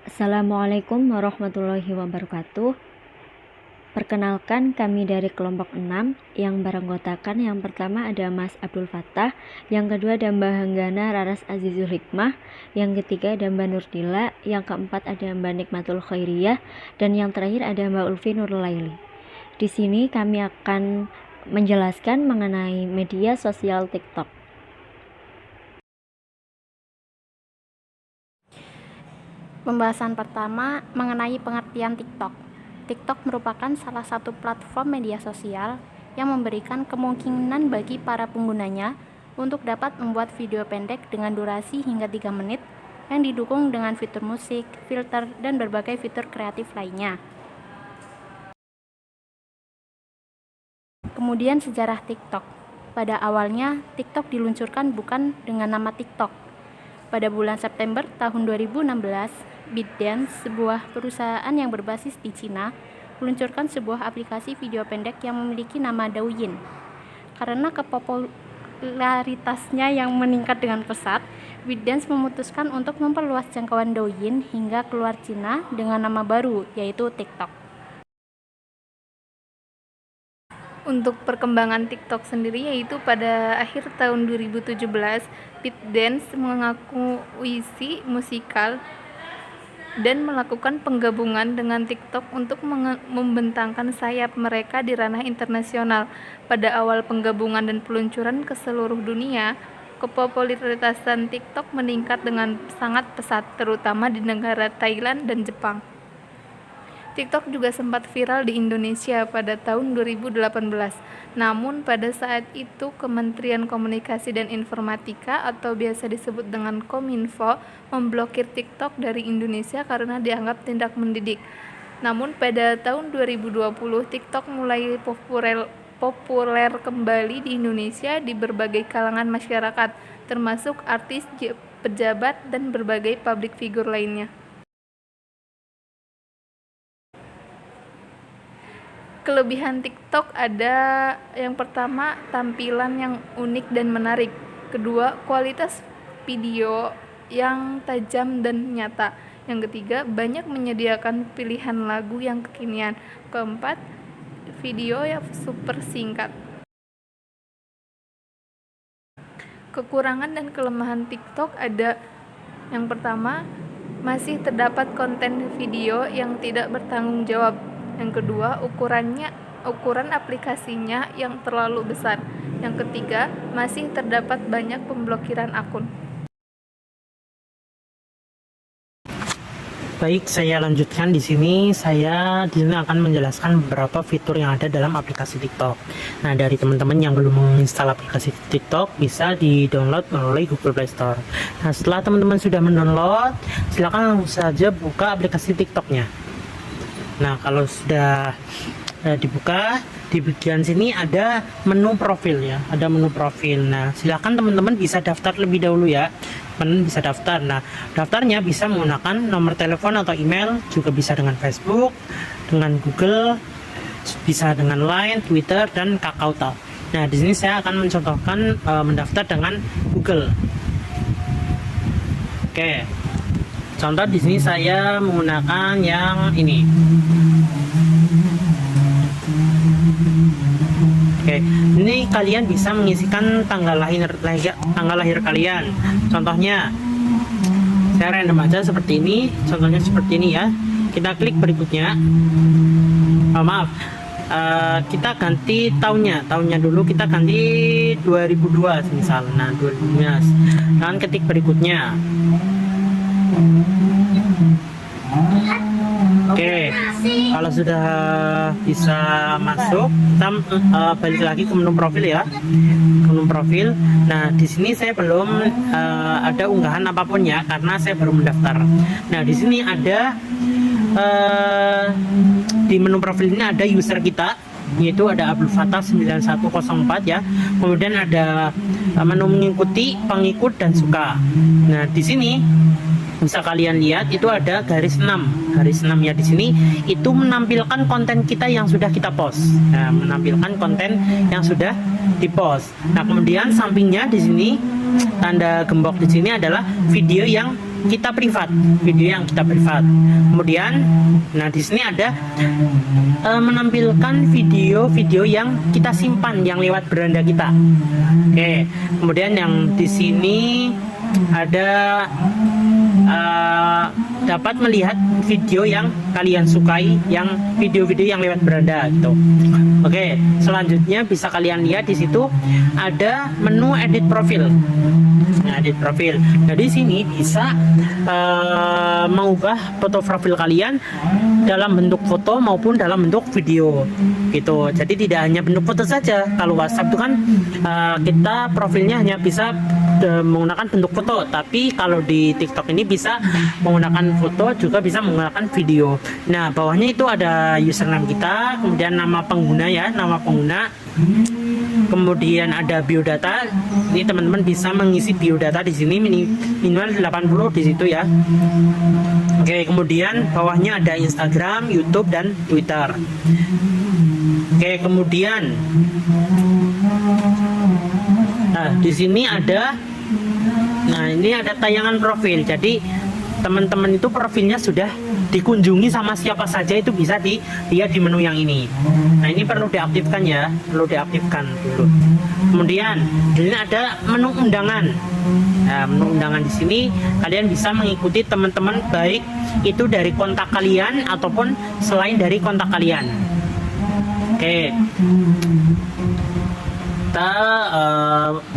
Assalamualaikum warahmatullahi wabarakatuh. Perkenalkan, kami dari kelompok 6 yang beranggotakan yang pertama ada Mas Abdul Fattah, yang kedua ada Mbak Hanggana Raras Azizul Hikmah, yang ketiga ada Mbak Nurdila, yang keempat ada Mbak Nikmatul Khairiyah, dan yang terakhir ada Mbak Ulfi Nurlaili. Di sini kami akan menjelaskan mengenai media sosial TikTok. Pembahasan pertama mengenai pengertian TikTok. TikTok merupakan salah satu platform media sosial yang memberikan kemungkinan bagi para penggunanya untuk dapat membuat video pendek dengan durasi hingga 3 menit yang didukung dengan fitur musik, filter, dan berbagai fitur kreatif lainnya. Kemudian sejarah TikTok. Pada awalnya, TikTok diluncurkan bukan dengan nama TikTok. Pada bulan September tahun 2016, ByteDance, sebuah perusahaan yang berbasis di Cina, meluncurkan sebuah aplikasi video pendek yang memiliki nama Douyin. Karena kepopularitasnya yang meningkat dengan pesat, ByteDance memutuskan untuk memperluas jangkauan Douyin hingga keluar Cina dengan nama baru, yaitu TikTok. Untuk perkembangan TikTok sendiri, yaitu pada akhir tahun 2017, ByteDance mengakuisisi Musical dan melakukan penggabungan dengan TikTok untuk membentangkan sayap mereka di ranah internasional. Pada awal penggabungan dan peluncuran ke seluruh dunia, kepopularitasan TikTok meningkat dengan sangat pesat, terutama di negara Thailand dan Jepang. TikTok juga sempat viral di Indonesia pada tahun 2018. Namun pada saat itu Kementerian Komunikasi dan Informatika atau biasa disebut dengan Kominfo memblokir TikTok dari Indonesia karena dianggap tindak mendidik. Namun pada tahun 2020 TikTok mulai populer kembali di Indonesia di berbagai kalangan masyarakat, termasuk artis, pejabat, dan berbagai public figure lainnya. Kelebihan TikTok ada yang pertama, tampilan yang unik dan menarik. Kedua, kualitas video yang tajam dan nyata. Yang ketiga, banyak menyediakan pilihan lagu yang kekinian. Keempat, video yang super singkat. Kekurangan dan kelemahan TikTok ada yang pertama, masih terdapat konten video yang tidak bertanggung jawab. Yang kedua, ukuran aplikasinya yang terlalu besar. Yang ketiga, masih terdapat banyak pemblokiran akun. Baik, saya lanjutkan di sini. Saya di sini akan menjelaskan beberapa fitur yang ada dalam aplikasi TikTok. Nah, dari teman-teman yang belum menginstal aplikasi TikTok, bisa di-download melalui Google Play Store. Nah, setelah teman-teman sudah mendownload, silakan langsung saja buka aplikasi TikToknya. Nah, kalau sudah dibuka, di bagian sini ada menu profil ya, ada menu profil. Nah, silakan teman-teman bisa daftar lebih dahulu ya. Teman bisa daftar. Nah, daftarnya bisa menggunakan nomor telepon atau email, juga bisa dengan Facebook, dengan Google, bisa dengan Line, Twitter, dan Kakao. Nah, di sini saya akan mencontohkan mendaftar dengan Google. Oke. Contoh di sini saya menggunakan yang ini. Oke, ini kalian bisa mengisikan tanggal lahir kalian. Contohnya, saya random aja seperti ini. Contohnya seperti ini ya. Kita klik berikutnya. Kita ganti tahunnya. Tahunnya dulu kita ganti 2002 misal. Nah, 2012. Dan ketik berikutnya. Oke, kalau sudah bisa masuk, kita balik lagi ke menu profil ya, ke menu profil. Nah, di sini saya belum ada unggahan apapun ya, karena saya baru mendaftar. Nah, di sini ada di menu profil ini ada user kita, yaitu ada Abdul Fattah 9104 ya. Kemudian ada menu mengikuti, pengikut, dan suka. Nah, di sini bisa kalian lihat itu ada garis 6 ya. Di sini itu menampilkan konten kita yang sudah kita post. Nah, menampilkan konten yang sudah dipost. Nah, kemudian sampingnya di sini tanda gembok di sini adalah video yang kita privat, video yang kita privat. Kemudian, nah di sini ada menampilkan video-video yang kita simpan yang lewat beranda kita. Oke, kemudian yang di sini ada dapat melihat video yang kalian sukai, yang video-video yang lewat beranda gitu. Oke, selanjutnya bisa kalian lihat di situ ada menu edit profil. Nah, edit profil. Nah, di sini bisa mengubah foto profil kalian dalam bentuk foto maupun dalam bentuk video gitu. Jadi tidak hanya bentuk foto saja. Kalau WhatsApp itu kan kita profilnya hanya bisa menggunakan bentuk foto, tapi kalau di TikTok ini bisa menggunakan foto, juga bisa menggunakan video. Nah, bawahnya itu ada username kita, kemudian nama pengguna ya, nama pengguna. Kemudian ada biodata. Ini teman-teman bisa mengisi biodata di sini minimal 80 di situ ya. Oke, kemudian bawahnya ada Instagram, YouTube dan Twitter. Oke, kemudian nah, di sini ada ini ada tayangan profil. Jadi teman-teman itu profilnya sudah dikunjungi sama siapa saja itu bisa dilihat di menu yang ini. Nah, ini perlu diaktifkan ya, perlu diaktifkan dulu. Kemudian di sini ada menu undangan. Nah, menu undangan di sini kalian bisa mengikuti teman-teman baik itu dari kontak kalian ataupun selain dari kontak kalian. Oke. Kita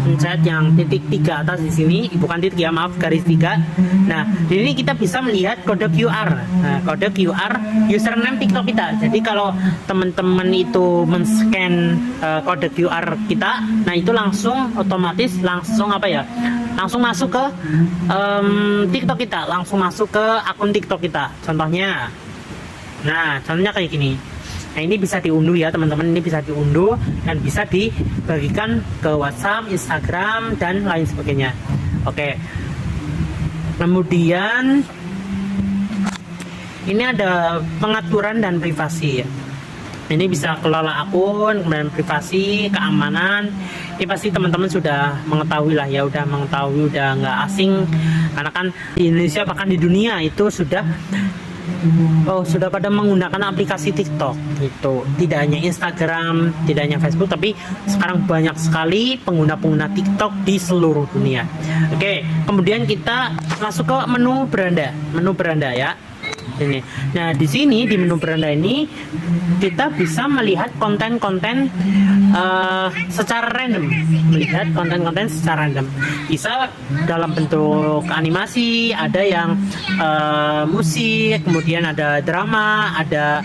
pencet yang titik 3 atas di sini, bukan titik ya, maaf, garis 3. Nah, di sini kita bisa melihat kode QR. Nah, kode QR username TikTok kita. Jadi kalau teman-teman itu men-scan kode QR kita, nah itu langsung otomatis langsung langsung masuk ke TikTok kita, langsung masuk ke akun TikTok kita. Contohnya, nah contohnya kayak gini. Nah, ini bisa diunduh ya teman-teman, ini bisa diunduh dan bisa dibagikan ke WhatsApp, Instagram, dan lain sebagainya. Oke. Kemudian ini ada pengaturan dan privasi ya. Ini bisa kelola akun, kemudian privasi, keamanan. Ini pasti teman-teman sudah mengetahui lah ya, udah nggak asing, karena kan di Indonesia bahkan di dunia itu sudah pada menggunakan aplikasi TikTok gitu. Tidak hanya Instagram, tidak hanya Facebook, tapi sekarang banyak sekali pengguna-pengguna TikTok di seluruh dunia. Oke, kemudian kita masuk ke menu beranda ya. Ini. Nah, di sini di menu beranda ini kita bisa melihat konten-konten secara random, bisa dalam bentuk animasi, ada yang musik, kemudian ada drama, ada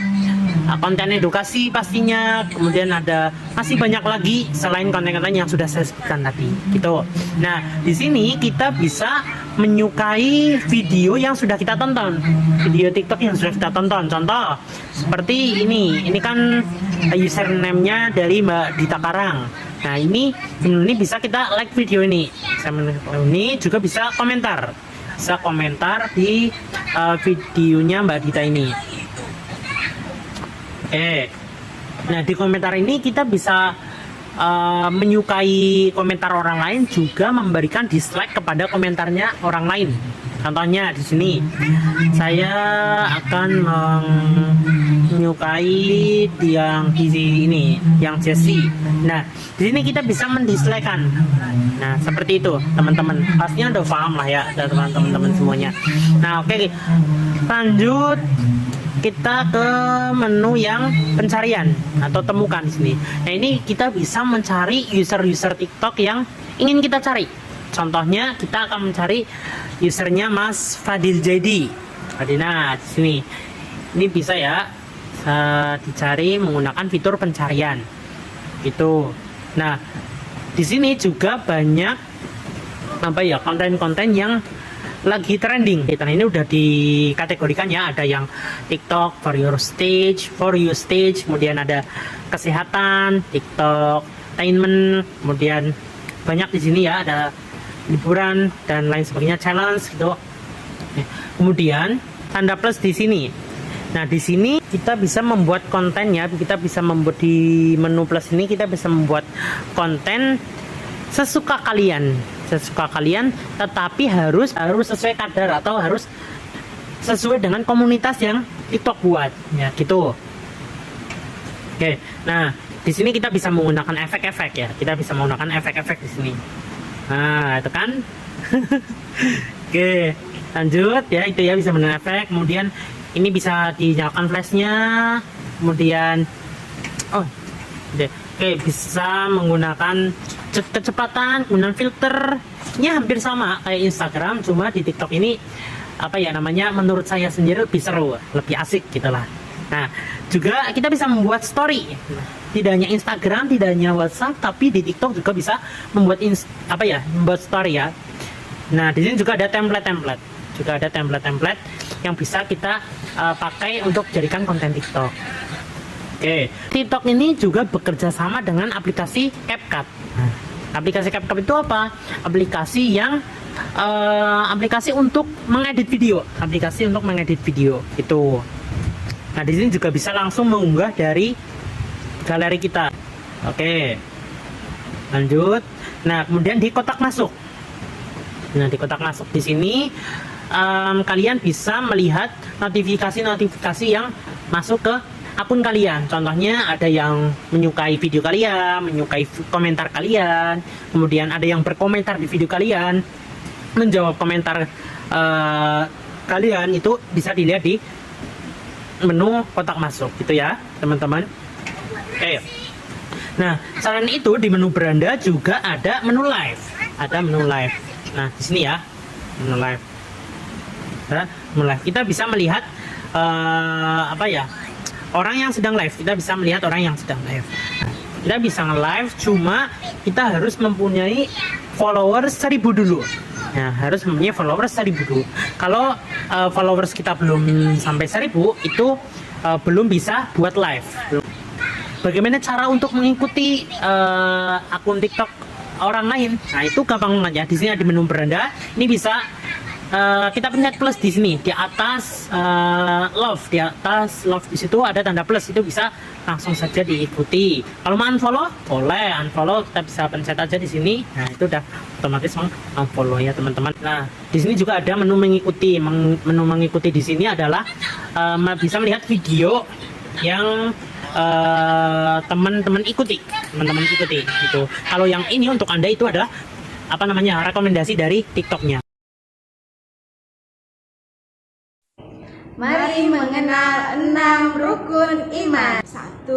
konten edukasi pastinya, kemudian ada masih banyak lagi selain konten-konten yang sudah saya sebutkan tadi gitu. Nah, di sini kita bisa menyukai video yang sudah kita tonton, video TikTok yang sudah kita tonton. Contoh seperti ini kan username-nya dari Mbak Dita Karang. Nah, ini bisa kita like video ini. Ini juga bisa komentar di videonya Mbak Dita ini. Nah, di komentar ini kita bisa menyukai komentar orang lain, juga memberikan dislike kepada komentarnya orang lain. Contohnya di sini saya akan menyukai yang di ini, yang Jessie. Nah, di sini kita bisa mendislike-kan. Nah, seperti itu teman-teman. Pastinya udah paham lah ya teman-teman semuanya. Nah, oke. Lanjut kita ke menu yang pencarian atau temukan di sini. Nah, ini kita bisa mencari user-user TikTok yang ingin kita cari. Contohnya kita akan mencari usernya Mas Fadil Jadi. Nah, di sini ini bisa ya dicari menggunakan fitur pencarian gitu. Nah, di sini juga banyak konten-konten yang lagi trending. Nah, ini udah dikategorikan ya, ada yang TikTok for you stage, kemudian ada kesehatan, TikTok entertainment, kemudian banyak di sini ya, ada liburan dan lain sebagainya, challenge gitu. Kemudian tanda plus di sini. Nah, di sini kita bisa membuat konten ya, kita bisa membuat di menu plus ini kita bisa membuat konten sesuka kalian. sesuka kalian, tetapi harus sesuai kadar atau harus sesuai dengan komunitas yang TikTok buat, ya gitu. Oke, nah di sini kita bisa menggunakan efek-efek ya, kita bisa menggunakan efek-efek di sini. Nah itu kan. Oke, lanjut ya, itu ya bisa menggunakan efek. Kemudian ini bisa dinyalakan flashnya, kemudian oke, bisa menggunakan kecepatan, kemudian filternya hampir sama kayak Instagram, cuma di TikTok ini apa ya namanya, menurut saya sendiri lebih seru, lebih asik gitulah. Nah juga kita bisa membuat story, tidak hanya Instagram, tidak hanya WhatsApp, tapi di TikTok juga bisa membuat membuat story ya. Nah di sini juga ada template yang bisa kita pakai untuk jadikan konten TikTok. Oke, TikTok ini juga bekerja sama dengan aplikasi CapCut. Nah, aplikasi CapCut itu apa? Aplikasi untuk mengedit video, itu. Nah di sini juga bisa langsung mengunggah dari galeri kita. Oke, lanjut. Nah kemudian di kotak masuk. Nah di kotak masuk di sini kalian bisa melihat notifikasi yang masuk ke akun kalian. Contohnya ada yang menyukai video kalian, menyukai komentar kalian, kemudian ada yang berkomentar di video kalian, menjawab komentar kalian, itu bisa dilihat di menu kotak masuk gitu ya teman-teman. Oke. Nah selain itu di menu beranda juga ada menu live, Nah di sini ya menu live. Kita bisa melihat orang yang sedang live. Kita bisa nge-live, cuma kita harus mempunyai followers 1000 dulu. Nah, harus mempunyai followers 1000 dulu. Kalau followers kita belum sampai 1000, itu belum bisa buat live. Bagaimana cara untuk mengikuti akun TikTok orang lain? Nah, itu gampang banget ya. Di sini ada menu beranda. Ini bisa kita pencet plus di sini di atas love, di situ ada tanda plus, itu bisa langsung saja diikuti. Kalau mau unfollow boleh, kita bisa pencet aja di sini. Nah itu udah otomatis unfollow ya teman-teman. Nah di sini juga ada menu mengikuti. Menu mengikuti di sini adalah bisa melihat video yang teman-teman ikuti gitu. Kalau yang ini untuk Anda itu adalah rekomendasi dari TikToknya. Mari mengenal 6 rukun iman. 1.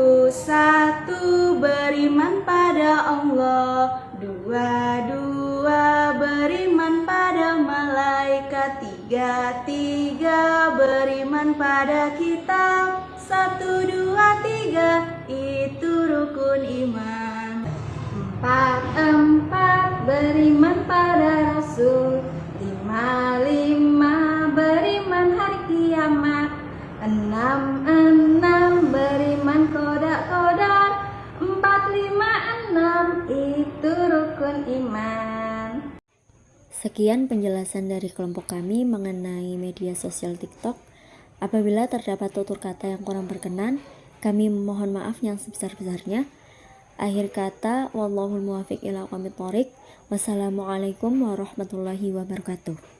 Beriman pada Allah. 2. Beriman pada malaikat. 3. Beriman pada kitab. 1, 2, 3 itu rukun iman. 4. Beriman pada Rasul. 5. Beriman hari kiamat. 6. Beriman qada. 4, 5, 6 itu rukun iman. Sekian penjelasan dari kelompok kami mengenai media sosial TikTok. Apabila terdapat tutur kata yang kurang berkenan, kami mohon maaf yang sebesar-besarnya. Akhir kata, wallahul muwaffiq ila aqwamit thoriq. Wassalamualaikum warahmatullahi wabarakatuh.